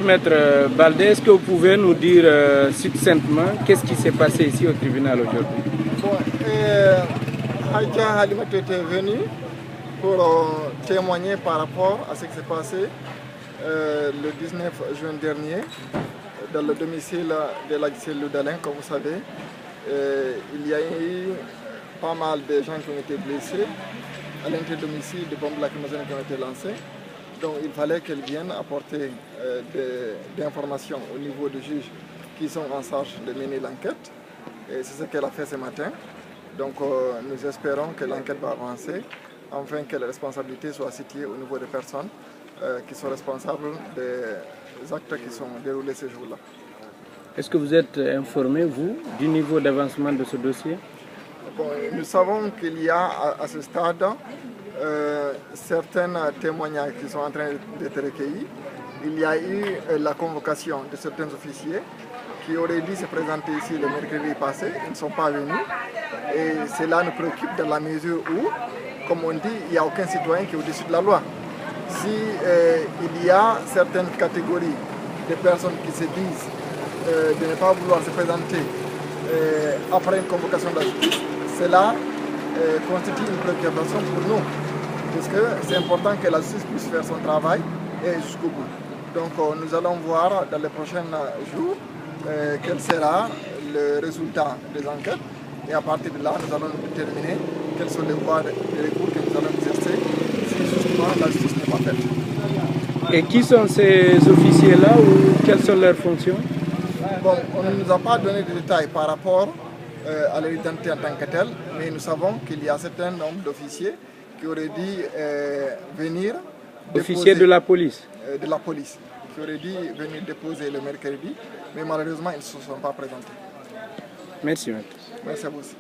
Maître Baldé, est-ce que vous pouvez nous dire succinctement qu'est-ce qui s'est passé ici au tribunal aujourd'hui? Bon, Hadja Halimatou était venu pour témoigner par rapport à ce qui s'est passé le 19 juin dernier dans le domicile de l'Agcel Loudalin, comme vous savez. Il y a eu pas mal de gens qui ont été blessés à l'inter-domicile, de bombes lacrymogènes qui ont été lancées. Donc il fallait qu'elle vienne apporter des informations au niveau des juges qui sont en charge de mener l'enquête. Et c'est ce qu'elle a fait ce matin. Donc nous espérons que l'enquête va avancer, afin que les responsabilités soient situées au niveau des personnes qui sont responsables des actes qui sont déroulés ce jour-là. Est-ce que vous êtes informé, vous, du niveau d'avancement de ce dossier? Bon, nous savons qu'il y a à ce stade certains témoignages qui sont en train d'être recueillis. Il y a eu la convocation de certains officiers qui auraient dû se présenter ici le mercredi passé. Ils ne sont pas venus. Et cela nous préoccupe dans la mesure où, comme on dit, il n'y a aucun citoyen qui est au-dessus de la loi. Si il y a certaines catégories de personnes qui se disent de ne pas vouloir se présenter après une convocation de la justice, cela constitue une préoccupation pour nous, parce que c'est important que la justice puisse faire son travail et jusqu'au bout. Donc nous allons voir dans les prochains jours quel sera le résultat des enquêtes, et à partir de là, nous allons déterminer quelles sont les voies de recours que nous allons exercer si justement la justice n'est pas faite. Et qui sont ces officiers-là ou quelles sont leurs fonctions? Bon, on ne nous a pas donné de détails par rapport à leur identité en tant que telle, mais nous savons qu'il y a un certain nombre d'officiers qui auraient dû venir Officiers de la police? De la police, qui auraient dû venir déposer le mercredi, mais malheureusement ils ne se sont pas présentés. Merci, maître. Merci à vous aussi.